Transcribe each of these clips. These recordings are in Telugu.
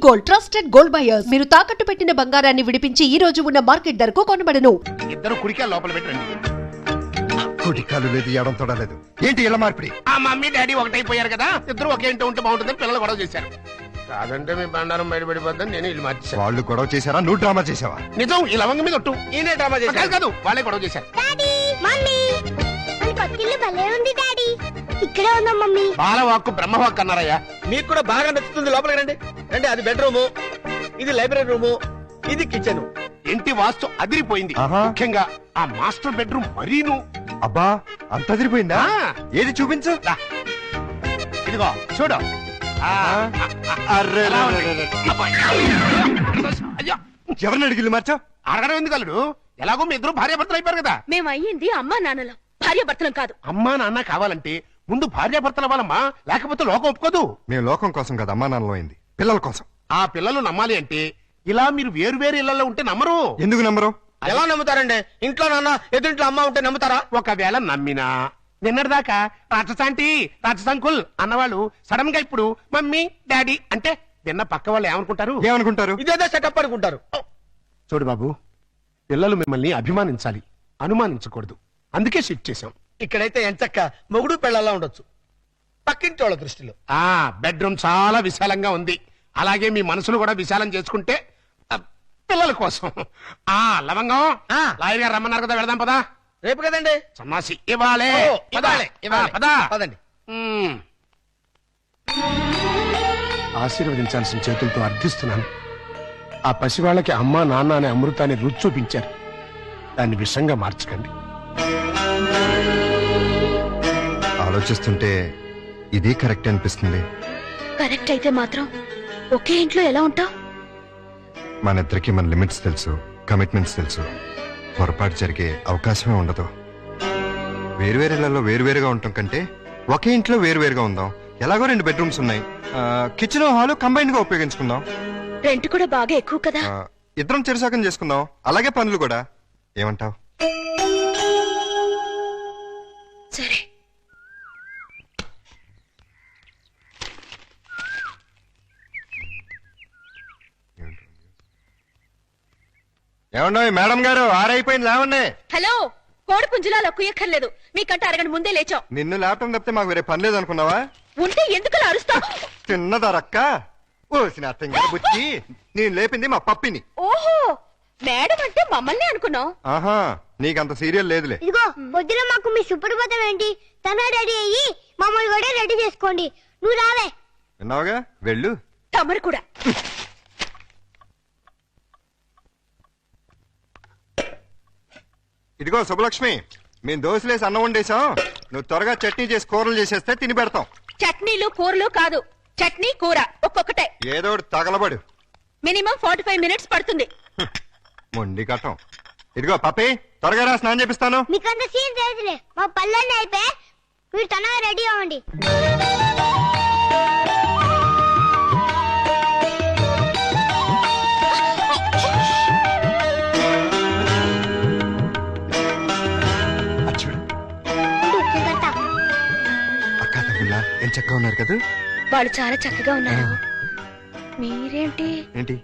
Gold, trusted gold buyers. మీరు తాకట్టు పెట్టిన బంగారాన్ని విడిపించి ఈ రోజు ఉన్న మార్కెట్ ధరకు కొనబడను. ఇద్దరు కుడికాలు లోపల పెట్టండి. కుడికాలు లేదు, ఎడం తొడలేదు. ఏంటి ఇలా మార్పిడి? ఆ మమ్మీ డాడీ ఒకటైపోయారు కదా, ఇద్దరు ఒకే ఇంటి ఉంటే బాగుంటుందని పిల్లలు గొడవ చేశారు. కాదంటే మీ బండారం బయటపడిపోద్దని నేను ఇల్లు మార్చేశాను. వాళ్ళు గొడవ చేశారా, నువ్వు డ్రామా చేసావా? నిజం, ఈ లవంగ మీద ఒట్టు. ఈయనే డ్రామా చేశారు. కాదు వాళ్ళే గొడవ చేశారు. డాడీ మమ్మీ మన పక్కిల్లు భలే ఉంది డాడీ. ఇక్కడే ఉందా మమ్మీ? బాలవాక్కు బ్రహ్మవాక్కు అన్నారయ్యా. మీకు కూడా బాగా నచ్చుతుంది, లోపలికి రండి. రండి, అది బెడ్రూమ్, ఇది లైబ్రరీ రూమ్, ఇది కిచెన్. ఇంటి వాస్తు అదిరిపోయింది. ఆహా. ముఖ్యంగా ఆ మాస్టర్ బెడ్రూమ్ మరీను. అబ్బా, అంత అదిరిపోయిందా? ఆ. ఏది చూపించు. దా. ఇదిగో చూడు. ఆ, అర్రే ఎలా రే ఉంది? రే రే. అబ్బాయి. అయ్యో, ఎవరిని అడిగిల్లు మార్చా? అడగడం ఎందుకు అల్లుడు? ఎలాగో మీ ఇద్దరు భార్యాభర్తలు అయిపోయారు కదా. మేము అయ్యింది అమ్మా నాన్నలం, భార్యాభర్తలం కాదు. అమ్మా నాన్న కావాలంటే ముందు భార్యాభర్తలు అవ్వాలమ్మా, లేకపోతే లోకం ఒప్పుకోదు. మేము లోకం కోసం కదా అమ్మా నాన్నలో అయింది, పిల్లల కోసం. ఆ పిల్లలు నమ్మాలి అంటే ఇలా మీరు వేరు వేరు ఇళ్లలో ఉంటే నమ్మరు. ఎందుకు నమ్మరు? ఎలా నమ్ముతారండి? ఇంట్లో నాన్న, ఎదురింట్లో అమ్మ ఉంటే నమ్ముతారా? ఒకవేళ నమ్మినా నిన్నటిదాకా రాక్షసాంటి రాక్షసాంకుల్ అన్నవాళ్ళు సడన్ గా ఇప్పుడు మమ్మీ డాడీ అంటే విన్న పక్క వాళ్ళు ఏమనుకుంటారు? ఏమనుకుంటారు? ఇదేదో సెటప్ అనుకుంటారు. చూడు బాబు, పిల్లలు మిమ్మల్ని అభిమానించాలి, అనుమానించకూడదు. అందుకే షిఫ్ట్ చేశాం. ఇక్కడైతే ఎంచక్క మొగుడు పెళ్ళలా ఉండొచ్చు, పక్కింటి వాళ్ళ దృష్టిలో. ఆ బెడ్రూమ్ చాలా విశాలంగా ఉంది. అలాగే మీ మనసును కూడా విశాలం చేసుకుంటే పిల్లల కోసం. ఆ లవంగం, ఆ. లాయర్ గారు రమ్మన్నారు కదా, వెళదాం పదా. రేపు కదండి. సన్నాసి ఇవ్వాలే. ఓ, ఇవ్వాలి, ఇవ్వాలి. పదా. పదండి. ఆశీర్వదించాల్సిన చేతులతో అర్థిస్తున్నాను. ఆ పసివాళ్ళకి అమ్మా నాన్న అనే అమృతాన్ని రుచి చూపించారు. దాన్ని విషంగా మార్చకండి. ఆలోచిస్తుంటే ఇది కరెక్ట్ అనిపిస్తుంది. కరెక్ట్ అయితే మాత్రం ఒకే ఇంట్లో ఎలా ఉంటావు? మన ఇద్దరికి మన లిమిట్స్ తెలుసు, కమిట్మెంట్స్ తెలుసు. పొరపాటు జరిగే అవకాశమే ఉండదు. వేరువేరేళ్లలో వేరువేరుగా ఉండటం కంటే ఒకే ఇంట్లో వేరువేరుగా ఉందాం. ఎలాగో 2 బెడ్రూమ్స్ ఉన్నాయి, కిచెన్ హాల్ కంబైన్డ్ గా ఉపయోగించుకుందాం. రెంట్ కూడా బాగా ఎక్కువ కదా. ఇద్దరం చెరుసాకం చేసుకుందాం, అలాగే పనులు కూడా. ఏమంటావ్? సరే. ఏమండో మేడం గారు, ఆరైపోయింది, లేవండి. హలో, కోడి పుంజులా కుయ్యక్కర్లేదు, మీకంటే అరగంట ముందే లేచాం. నిన్ను లేపటం తప్పితే మాకు వేరే పని లేదనుకున్నావా? ఉంటే ఎందుకు అరుస్తావు? తిన్నదారక్క ఓసిన అర్థంగా బుచ్చి. నేను లేపింది మా పప్పిని. ఓహో, మేడం అంటే మమ్మల్ని అనుకున్నాం. ఆహా, నీకంత సీరియల్ లేదులే. ఇదిగో పొద్దున మాకు మీ సుప్రభాతం ఏంటి? తన రెడీ అయ్యి మమ్మల్ని కూడా రెడీ చేసుకోండి. నువ్వు రావే. విన్నావుగా, వెళ్ళు. తమరు కూడా. ఇదిగో శుభలక్ష్మి, మేము దోశలేసి అన్నం వండేశాం. నువ్వు త్వరగా చట్నీ చేసి కూరలు చేసేస్తే తిని పెడతాం. చట్నీలు కూరలు కాదు, చట్నీ కూర ఒక్కొక్కటే. ఏదో ఒకటి తగలబడు. మినిమం 45 మినిట్స్ పడుతుంది. మొండి కట్టం. ఇదిగో పప్పి, త్వరగా రా, స్నానం చేపిస్తాను. మీకంత సీన్ తెలుసులే, మా పల్లెల్ని అయిపోయి మీరు తనగా రెడీ అవ్వండి. అక్క తమ్ముళ్ళ ఏం చక్కగా ఉన్నారు కదా? వాళ్ళు చాలా చక్కగా ఉన్నారు. మీరేంటి? ఏంటి?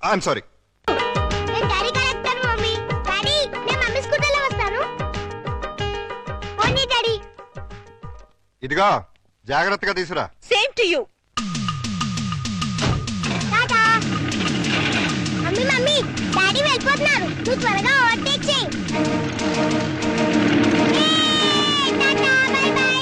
I'm sorry. నేను డాడీ కరెక్టాను మమ్మీ. డాడీ, నేను మమ్మీ స్కూటర్లో వస్తాను. పోనీ డాడీ. ఇదిగో జాగ్రత్తగా తీసురా. Same to you. Tata. Mummy mummy, daddy వెళ్ళిపోతున్నారు. నువ్వు త్వరగా ఓవర్టేక్ చేయి. Tata, by by.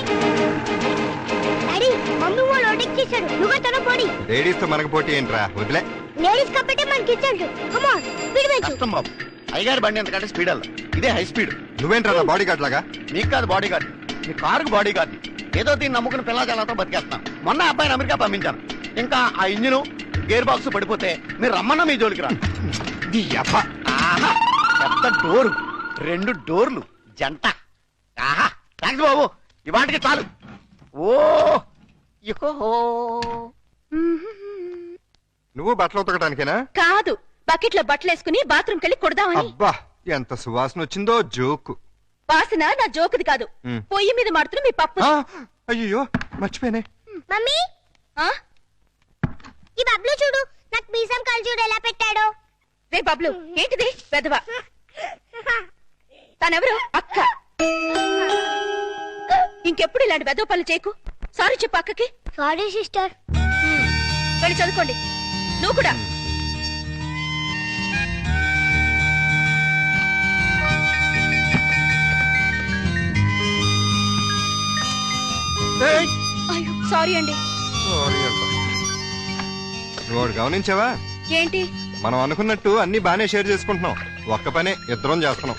Daddy, mummy వాళ్ళు ఓవర్టేక్ చేశాడు. నువ్వు తన పోడి. లేడీస్ తో మనకు పోటీ ఏంట్రా, వదిలే. లేడీస్ కాబట్టి మనకి ఇచ్చాడు. కమ్ ఆన్, స్పీడ్ పెంచు. కష్టం బాబు, అయ్యగారి బండి ఎంతకంటే స్పీడ్ అల్ల, ఇదే హై స్పీడ్. నువ్వేంట్రా బాడీ గార్డ్ లాగా? మీకు కాదు బాడీ గార్డ్, మీ కారుకు బాడీ గార్డ్. ఏదో దీన్ని నమ్ముకుని పిల్లజాలతో బతికేస్తున్నాం. మొన్న అబ్బాయిని అమెరికా పంపించాను. ఇంకా ఆ ఇంజిన్ గేర్ బాక్స్ పడిపోతే మీరు రమ్మన్నా మీ జోలికి రా. ఆహా, పెద్ద డోరు, 2 డోర్లు జంట. ఆహా, థ్యాంక్స్ బాబు, ఇవాటికి చాలు. ఓ ఇహో. నువ్వు బట్టలు ఉతకడానికేనా? కాదు, బకెట్ లో బట్టలు వేసుకుని బాత్రూమ్ కెళ్ళి కొడదామని. అబ్బా, ఎంత సువాసన వచ్చిందో. జోకు వాసన నా జోకుది కాదు, పొయ్యి మీద మాడుతున్న మీ పప్పు. అయ్యో మర్చిపోయానే. మమ్మీ, ఆ? రే బబ్లు ఏంటిది పెదవా తనెవరు అక్క ఇంకెప్పుడు ఇలాంటి వెదవ పనులు చేయకు సారీ చెప్పు అక్కకి సారీ సిస్టర్. వెళ్ళి చదువుకోండి నువ్వు కూడా ఏయ్! అయ్యో సారీ అండి సారీ అంట. నువ్వు ఒకటి గమనించావా? ఏంటి మనం అనుకున్నట్టు అన్ని బానే షేర్ చేసుకుంటున్నాం. ఒక్క పనే ఇద్దరం చేస్తున్నాం.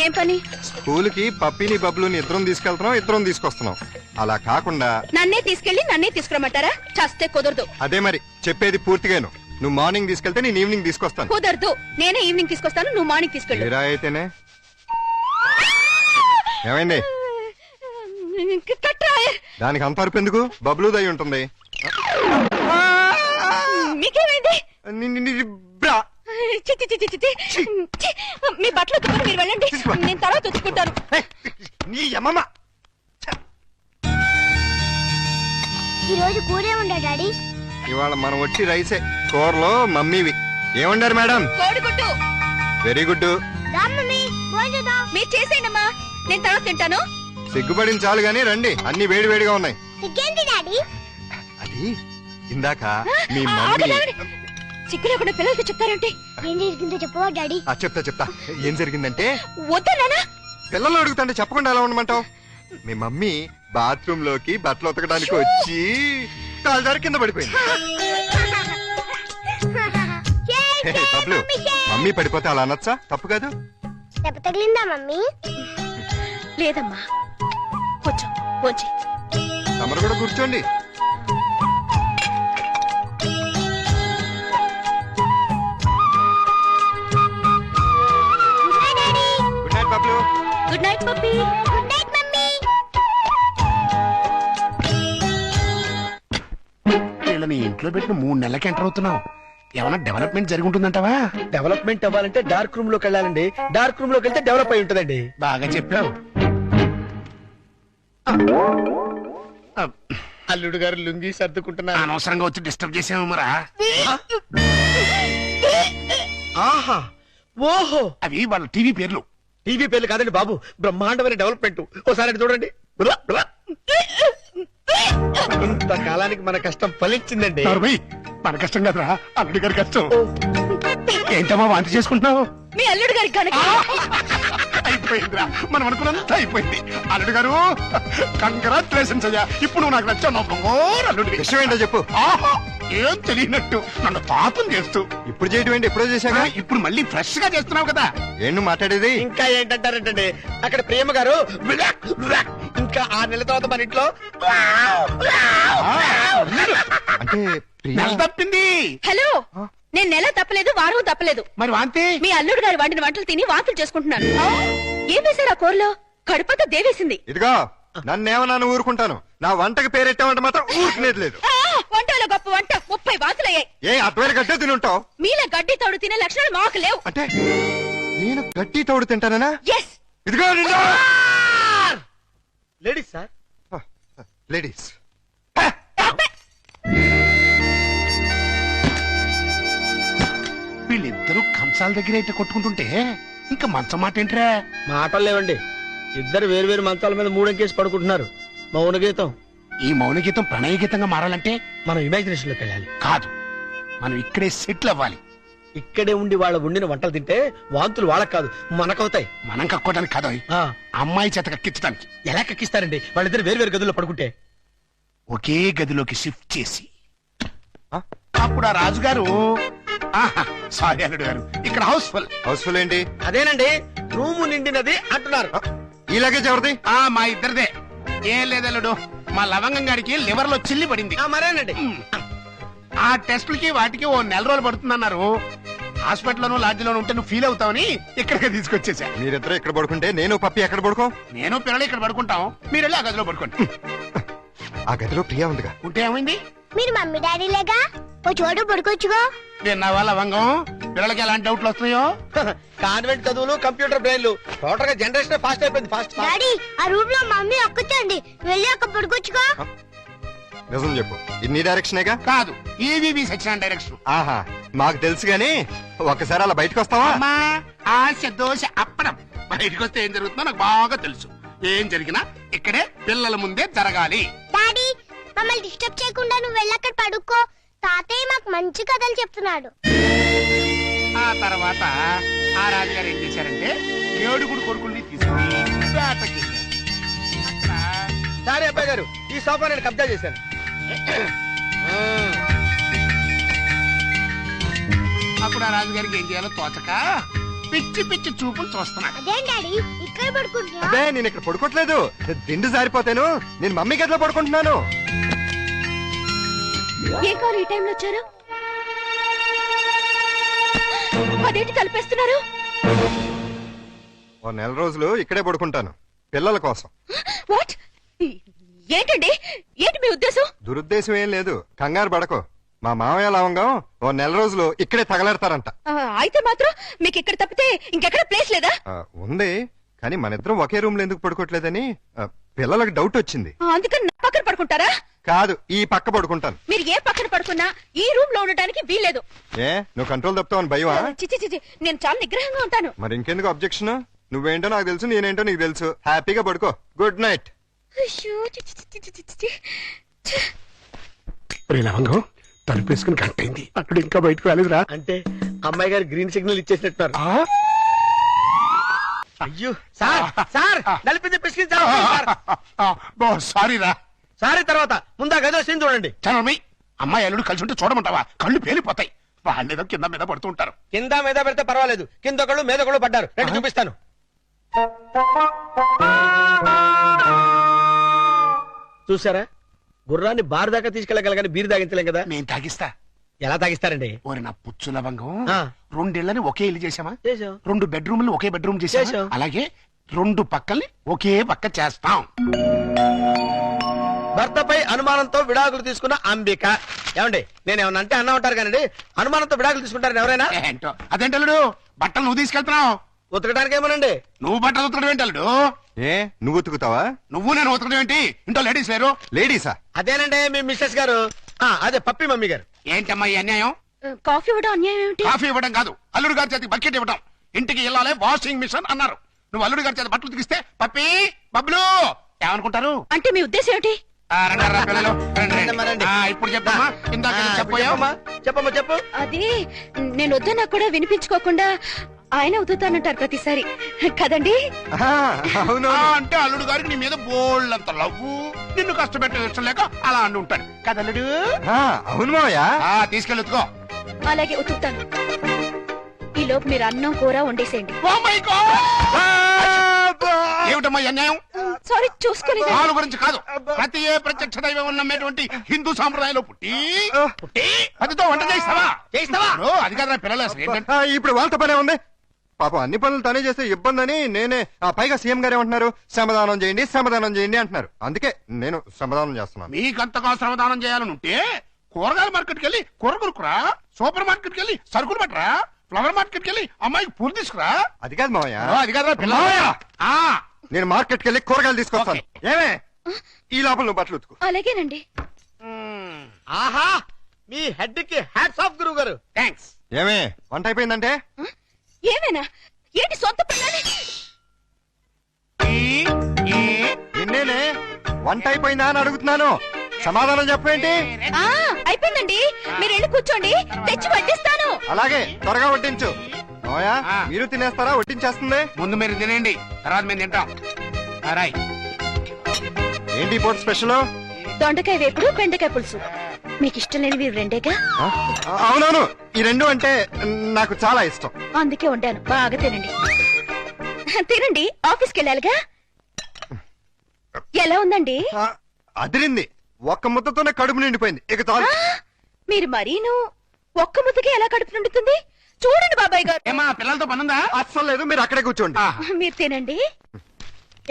ఏం పని స్కూల్ కి పప్పిని బబ్బులుని ఇద్దరం తీసుకెళ్తున్నాం, ఇద్దరం తీసుకొస్తున్నాం. అలా కాకుండా నన్నే తీసుకెళ్లి నన్నే తీసుకురమ్మంటారా చస్తే కుదరదు అదే మరి చెప్పేది పూర్తిగాను. నువ్వు మార్నింగ్ తీసుకెళ్తే నేను ఈవినింగ్ తీసుకొస్తాను. కుదరదు నేనే ఈవినింగ్ తీసుకొస్తాను నువ్వు మార్నింగ్ తీసుకెళ్ళు తీరా అయితేనే. ఏమైంది? కట్రా దానికి అంత అరుపు ఎందుకు? బబ్లు దయ ఉంటుంది. మీకేమైంది ని- ని- ని- బ్రా. చి, చి, చి, చి, చి, చి. చి. మీ బట్టలు ఉతుకుని మీరు వెళ్ళండి నేను తర్వాత ఉతుక్కుంటాను ఏయ్, నీ అమ్మమ్మ. ఈ రోజు కూరే ఉండా డాడీ. ఇవాళ మనం వచ్చి రైసే. కూరలో మమ్మీవి ఏమండారు మేడం? కోడిగుడ్డు వెరీ గుడ్. రా మమ్మీ భోజనం. మీరు చేసేయండమ్మా నేను తర్వాత తింటాను సిగ్గుపడిన చాలు గానీ రండి, అన్ని వేడి వేడిగా ఉన్నాయి. ఇంకేంటి డాడీ? అది ఇందాక మీ ఆగండి, మమ్మీ. ఆగండి. సిగ్గు లేకుండా పిల్లలకి చెప్తారంటే ఏం జరిగిందో చెప్పవా డాడీ? చెప్తా. ఏం జరిగిందంటే వద్దా నాన్న పిల్లలు అడుగుతుంటే చెప్పకుండా ఎలా ఉండమంటావు? మీ మమ్మీ బాత్రూమ్ లోకి బట్టలు ఉతకడానికి వచ్చి కాలుదారి కింద పడిపోయింది. హే, బబ్లు, మమ్మీ పడిపోతే అలా అనొచ్చా? తప్పు కాదు. దెబ్బ తగిలిందా మమ్మీ? లేదమ్మా కొంచెం కొంచెం తమరు కూడా కూర్చోండి. Good night daddy. Good night Bablu. Good night Pappi good night mummy. వీళ్ళని ఇంట్లో పెట్టిన 3 నెలలకి ఎంటర్ అవుతున్నావు. ఏమైనా డెవలప్మెంట్ జరిగి ఉంటుందంటావా? డెవలప్మెంట్ అవ్వాలంటే డార్క్ రూమ్ లోకి వెళ్ళాలండి. డార్క్ రూమ్ లోకి వెళ్తే డెవలప్ అయి ఉంటదండి. బాగా చెప్పావు. అల్లుడు గారు లుంగి సర్దుకుంటున్నారు. అనవసరంగా వచ్చి డిస్టర్బ్ చేసాము మరా. ఆహా ఓహో అవి వాళ్ళ టీవీ పేర్లు. టీవీ పేర్లు కాదండి బాబు, బ్రహ్మాండమైన డెవలప్మెంట్. ఓసారి అటు చూడండి. బ్లా, బ్లా. ఇంతకాలానికి మన కష్టం ఫలించిందండి. నరుబై, మన కష్టం కదరా, అల్లుడి గారి కష్టం. ఏంటమ్మా వాంతి చేసుకుంటున్నావు? మీ అల్లుడు గారికి కనుక అయిపోయిందిరా, మనం అనుకున్నంత అయిపోయింది. అల్లుడు గారు కంగ్రాచులేషన్స్ అయ్యా. ఇప్పుడు నువ్వు నాకు నచ్చావు. అల్లుడి విషయం ఏంటో చెప్పు. ఏం తెలియనట్టు నన్ను పాపం చేస్తూ ఇప్పుడు చేయటం ఏంటి? ఎప్పుడో చేశాగా. ఇప్పుడు మళ్ళీ ఫ్రెష్ గా చేస్తున్నావు కదా. ఏం నువ్వు మాట్లాడేది? ఇంకా ఏంటంటారంటే అక్కడ ప్రేమ గారు ఇంకా 6 నెలల తర్వాత మన ఇంట్లో అంటే ప్రియా? నెల తప్పింది. హలో నేను నెల తప్పలేదు వారం తప్పలేదు మరి వాంతి మీ అల్లుడు గారు వండిన వంటలు తిని వాంతులు చేసుకుంటున్నాను ఏం వేశారు ఆ కూరలో కడుపంతా దేవేసింది ఇదిగో నన్నేమన్నా ఊరుకుంటాను. నా వంటకి పేరెట్టామంటే మాత్రం ఊరుకునేది లేదు. వంటలో గొప్ప వంట 30 వాంతులయ్యాయి. ఏ అటువేళ గడ్డే తినుంటావు? మీలా గడ్డి తోడు తినే లక్షణాలు మాకు లేవు. అంటే నేను గడ్డి తోడు తింటానా? ఎస్ ఇదిగో నిన్ను! Ladies sir. లేడీస్ వీళ్ళిద్దరూ కంచాల దగ్గర అయితే కొట్టుకుంటుంటే ఇంకా మంచం మాట ఏంట్రా? మాటలు లేవండి. ఇద్దరు వేరు వేరు మంచాల మీద 3 అంకేసి పడుకుంటున్నారు. మౌన గీతం. ఈ మౌన గీతం ప్రణయ గీతంగా మారాలంటే మనం ఇమాజినేషన్ లోకి వెళ్ళాలి. కాదు, మనం ఇక్కడే సెటిల్ అవ్వాలి. ఇక్కడే ఉండి వాళ్ళ వండిన వంటలు తింటే వాంతులు వాళ్ళకి కాదు మనకవుతాయి. మనం కక్కోడానికి కాదు, ఆ, అమ్మాయి చేత కక్కించడానికి. ఎలా కక్కిస్తారండి వాళ్ళిద్దరు వేరు వేరు గదుల్లో పడుకుంటే? ఒకే గదిలోకి షిఫ్ట్ చేసి అప్పుడు ఆ రాజుగారు సారీ అల్లుడు గారు, ఇక్కడ హౌస్ఫుల్. హౌస్ఫుల్ ఏంటి? అదేనండి రూము నిండినది అంటున్నారు. ఈ లగేజ్ ఎవరిది? మా ఇద్దరిదే. ఏం లేదల్లుడు, మా లవంగం గారికి లివర్ లో చిల్లి పడింది. మరేనండి. ఆ టెస్టులకి వాటికి 1 నెల రోజులు పడుతుందన్నారు. హాస్పిటల్లోనూ లాడ్జిలోనూ ఉంటే నువ్వు ఫీల్ అవుతావని ఇక్కడికి తీసుకొచ్చేసా. మీరిద్దరు ఇక్కడ పడుకుంటే నేను పప్పి ఎక్కడ పడుకో? నేను పిల్లలు ఇక్కడ పడుకుంటాం, మీరు వెళ్ళి ఆ గదిలో పడుకోండి. ఆ గదిలో ప్రియా ఉందిగా. ఉంటే ఏమైంది? మీరు మమ్మీ డాడీ లేగా ఓ చోటు పడుకోవచ్చుగా. విన్నావా లవంగం, పిల్లలకి ఎలాంటి డౌట్లు వస్తున్నాయో? కాన్వెంట్ చదువులు కంప్యూటర్ బ్రెయిన్లు టోటల్ గా జనరేషన్ ఫాస్ట్ అయిపోయింది. ఫాస్ట్ డాడీ ఆ రూమ్ లో మమ్మీ ఒక్కచండి వెళ్ళి అక్కడ పడుకోవచ్చుగా. నిజం చెప్పు, ఇది నీ డైరెక్షనేగా? కాదు, ఈవీవి సత్యనారాయణ డైరెక్షన్. ఆహా, మాకు తెలుసు గాని ఒకసారి అలా బయటకు వస్తావా? అమ్మా ఆశ దోశ అప్పడం బయటకు వస్తే ఏం జరుగుతుందో నాకు బాగా తెలుసు. ఏం జరిగినా ఇక్కడే పిల్లల ముందే జరగాలి. డాడీ మమ్మల్ని డిస్టర్బ్ చేయకుండా నువ్వు వెళ్ళక్కడ పడుకో. తాతయ్య మాకు మంచి కథలు చెప్తున్నాడు. ఆ తర్వాత ఆ రాజుగారు ఏం చేశారంటే 7 కొడుకుల్ని తీసుకుని వేటకెళ్ళారు. అక్కడ సారీ అబ్బాయి గారు, ఈ సోఫా నేను కబ్జా చేశాను. అప్పుడు ఆ రాజుగారికి ఏం చేయాలో తోచక పిచ్చి పిచ్చి చూపులు చూస్తున్నాడు. అదేం డాడీ ఇక్కడ పడుకుంటున్నా? అదే నేను ఇక్కడ పడుకోవట్లేదు, దిండు జారిపోతాను. నేను మమ్మీ గదిలో పడుకుంటున్నాను. ఏం కావాలి ఈ టైంలో వచ్చారు? అదేంటి కలిపేస్తున్నారు? ఓ నెల రోజులు ఇక్కడే పడుకుంటాను పిల్లల కోసం. వాట్? ఏంటండి, ఏంటి మీ ఉద్దేశం? దురుద్దేశం ఏం లేదు, కంగారు పడకో. మా మామయ్య లవంగం ఓ నెల రోజులు ఇక్కడే తగలెడతారంట. అయితే మాత్రం మీకు ఇక్కడ తప్పితే ఇంకెక్కడ ప్లేస్ లేదా? ఉంది, కానీ మన ఇద్దరం ఒకే రూమ్ లో ఎందుకు పడుకోవట్లేదని పిల్లలకు డౌట్ వచ్చింది. అందుకని నా పక్కన పడుకుంటారా? కాదు, ఈ పక్క పడుకుంటాను. మీరు ఏ పక్కన పడుకున్నా ఈ రూమ్ లో ఉండటానికి వీల్లేదు. ఏ నువ్వు కంట్రోల్ తప్పుతావని భయమా? చిచి, నేను చాలా నిగ్రహంగా ఉంటాను. మరి ఇంకెందుకు అబ్జెక్షన్? నువ్వేంటో నాకు తెలుసు, నేనేంటో నీకు తెలుసు. హ్యాపీగా పడుకో. Good night. అయ్యో, చి. లవంగం తలుపేసుకుని కట్టయింది. అక్కడ ఇంకా బయటకు రాలేదురా. అంటే అమ్మాయి గారు గ్రీన్ సిగ్నల్ ఇచ్చేసినట్టున్నారు. అయ్యో సార్, సార్ నలిపింది పిసికించారు సార్. సారీరా. సారీ తర్వాత ముందా గదిలో సీన్ చూడండి. చనమి అమ్మాయి అల్లుడు కలిసి ఉంటే చూడమంటావా? కళ్ళు పేలిపోతాయి. వాళ్ళేదో కింద మీద పడుతూ ఉంటారు. కింద మీద పెడితే పర్వాలేదు, కింద ఒకళ్ళు మీద ఒకళ్ళు పడ్డారు. రండి చూపిస్తాను. చూసారా, గుర్రాన్ని బార్ దాకా తీసుకెళ్ళగలగాని బీరు తాగించలేం కదా. నేను తాగిస్తా. ఎలా తాగిస్తారండి? ఓరి నా పుచ్చు లవంగం, ఆ. 2 ఇళ్ళని ఒకే ఇల్లు చేసామా? చేసాం. 2 బెడ్రూమ్లు ఒకే బెడ్రూమ్ చేసాం. చేసాం. అలాగే 2 పక్కల్ని ఒకే పక్క చేస్తాం. భర్తపై అనుమానంతో విడాకులు తీసుకున్న అంబిక. ఏమండి, నేనేమన్నా అంటే అన్నా ఉంటారు కానీ అనుమానంతో విడాకులు తీసుకుంటారని ఎవరైనా? ఏంటో అదేంటల్లుడు, బట్టలు నువ్వు తీసుకెళ్తున్నావు. ఉతకడానికి ఏమోనండి. నువ్వు బట్టలు ఉతకడం ఏంటల్లుడు? ఏ నువ్వు ఉతుకుతావా? నువ్వు నేను ఉతకడం ఏంటి? ఇంట్లో లేడీస్ లేరు? లేడీసా? అదేనండి మీ మిస్సెస్ గారు. అదే పప్పి మమ్మీ గారు. ఏంటమ్మా ఈ అన్యాయం? కాఫీ ఇవ్వడం అన్యాయం ఏమిటి? కాఫీ ఇవ్వడం కాదు, అల్లుడు గారి చేతికి బకెట్ ఇవ్వడం. ఇంటికి వెళ్ళాలి వాషింగ్ మిషన్ అన్నారు. నువ్వు అల్లుడు గారి చేతి బట్టలు ఉతికిస్తే పప్పి బబ్లు ఏమనుకుంటారు? అంటే మీ ఉద్దేశం ఏమిటి? రండి పిల్లలు, రండి, రండి. రండి, రండి. ఇప్పుడు చెప్పమ్మా. ఇందాక చెప్పాయా? చెప్పమ్మా చెప్పు. అది నేను వద్దన్నా కూడా వినిపించుకోకుండా ఆయన ఉతుతానంటారు ప్రతిసారి కదండి. అవును. అంటే అల్లుడు గారికి నీ మీద బోళ్ళంత లవ్వు, నిన్ను కష్టపెట్టే ఇష్టం లేక అలా అంటూ ఉంటాడు కదల్లుడు. అవును మావయ్య. తీసుకెళ్ళి ఉతుకో. అలాగే ఉతుకుతాను. ఈ లోపు మీరు అన్నం కూర వండేసేయండి. Oh my God! ఏమిటమ్మా ఈ అన్యాయం? సారీ, చూసుకోలేదు. వాళ్ళ గురించి కాదు, ప్రతి ఏ ప్రత్యక్ష దైవం నమ్మేటువంటి హిందూ సాంప్రదాయంలో పుట్టి పతితో వంట చేస్తావా? చేస్తావా? అది కదా పిల్లలు అసలు ఏంటంటే ఇప్పుడు వాళ్ళతో పనే ఉంది. పాపం అన్ని పనులు తనే చేస్తే ఇబ్బంది అని నేనే. పైగా సీఎం గారు ఏమంటున్నారు? శ్రమదానం చేయండి, శ్రమదానం చేయండి అంటున్నారు. అందుకే నేను శ్రమదానం చేస్తున్నాను. మీకంతగా శ్రమదానం చేయాలని ఉంటే కూరగాయల మార్కెట్కి వెళ్ళి కూర కొనుక్కురా, సూపర్ మార్కెట్కి వెళ్ళి సరుకులు పట్టరా, ఫ్లవర్ మార్కెట్కి వెళ్ళి అమ్మాయికి పూలు తీసుకురా. అది కాదు మావయ్య. అది కదా పిల్లలు. నేను మార్కెట్కి వెళ్ళి కూరగాయలు తీసుకొస్తాను. ఏమే ఈ లోపల నువ్వు బట్టలు ఉతుకు. అలాగేనండి. ఆహా, మీ హెడ్ కి హ్యాట్స్ ఆఫ్ గురువు గారు. థ్యాంక్స్. ఏమే వంట అయిపోయిందంటే? ఏమైనా ఏంటి సొంత పిల్లని? నిన్నేనే వంట అయిపోయిందా అని అడుగుతున్నాను. సమాధానం చెప్పేంటి? అయిపోయిందండి, మీరు వెళ్ళి కూర్చోండి, తెచ్చి వడ్డిస్తాను. అలాగే త్వరగా వడ్డించు. మావయ్య మీరు తినేస్తారా? వడ్డించేస్తుంది. ముందు మీరు తినండి, తర్వాత మేము తింటాం. రాయ్. ఏంటి పోటీ స్పెషల్? దొండకాయ వేపుడు, బెండకాయ పులుసు. మీకు ఇష్టం లేనివి రెండేగా? అవునవును, ఈ 2 అంటే నాకు చాలా ఇష్టం. అందుకే వండాను, బాగా తినండి. తినండి, ఆఫీస్కి వెళ్ళాలిగా. ఎలా ఉందండి? అదిరింది. ఒక్క ముద్దతోనే కడుపు నిండిపోయింది. ఇక చాలు. మీరు మరీను ఒక్క ముద్దకే ఎలా కడుపు నిండుతుంది? చూడండి బాబాయ్ గారు. ఏమా పిల్లలతో పనుందా? అస్సలు లేదు, మీరు అక్కడే కూర్చోండి. మీరు తినండి.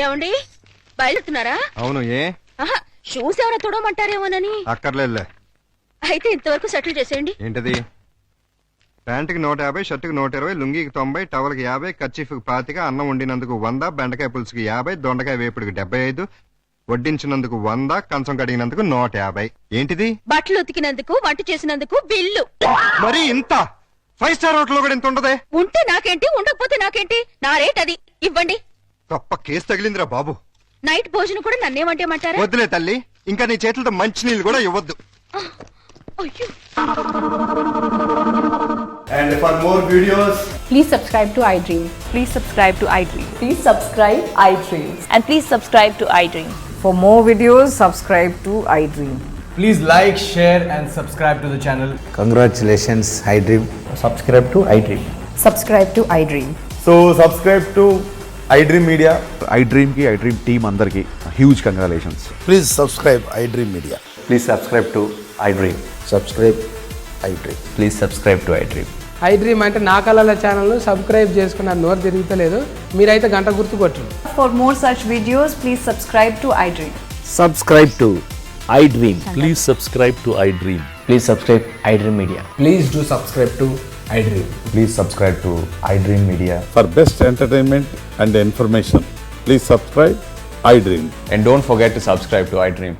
ఏమండి, బయలుతున్నారా? అవును. ఏ షూస్ ఏమైనా తుడమంటారేమోనని. అక్కర్లేదులే. అయితే ఇంతవరకు సెటిల్ చేసేయండి. ఏంటది? ప్యాంటుకి 150, షర్టుకి 120, లుంగికి 90, టవల్కి 50, కర్చీఫ్కి 25, అన్నం వండినందుకు 100, బెండకాయ పులుసుకి 50, దొండకాయ వేపుడికి 75, వడ్డించినందుకు 100, కంచం కడిగినందుకు 150. ఏంటిది బట్టలు ఉతికినందుకు, వంట చేసినందుకు బిల్లు. మరి ఇంత 5 స్టార్ హోటల్ కూడా ఇంత ఉండదే? ఉంటే నాకేంటి, ఉండకపోతే నాకేంటి, నా రేట్ అది. ఇవ్వండి. గొప్ప కేసు తగిలిందిరా బాబు. నైట్ భోజనం కూడా నన్నేమంటేమంటారా? వద్దులే తల్లి, ఇంకా నీ చేతులతో మంచినీళ్ళు కూడా ఇవ్వద్దు. అయ్యో. And for more videos, Please subscribe to iDream. Please subscribe to iDream. Please subscribe iDream. And please subscribe to iDream. For more videos, subscribe to iDream. please like, share, and subscribe to the channel. Congratulations, iDream. Subscribe to iDream. Subscribe to iDream. So subscribe to iDream Media. iDream ki iDream team andarki huge congratulations. Please subscribe I dream media. Please subscribe to iDream. Subscribe I dream. Please subscribe to iDream. iDream అంటే నా కళల ఛానల్ సబ్స్క్రైబ్ చేసుకున్న నోరు తిరుగుతలేదు. మీరైతే గంట గుర్తు కొట్టండి. For more such videos, please subscribe to iDream. Subscribe to iDream. Please subscribe to iDream. Please subscribe iDream Media. Please do subscribe to iDream. Please subscribe to iDream Media. For best entertainment and information, please subscribe iDream. And don't forget to subscribe to iDream.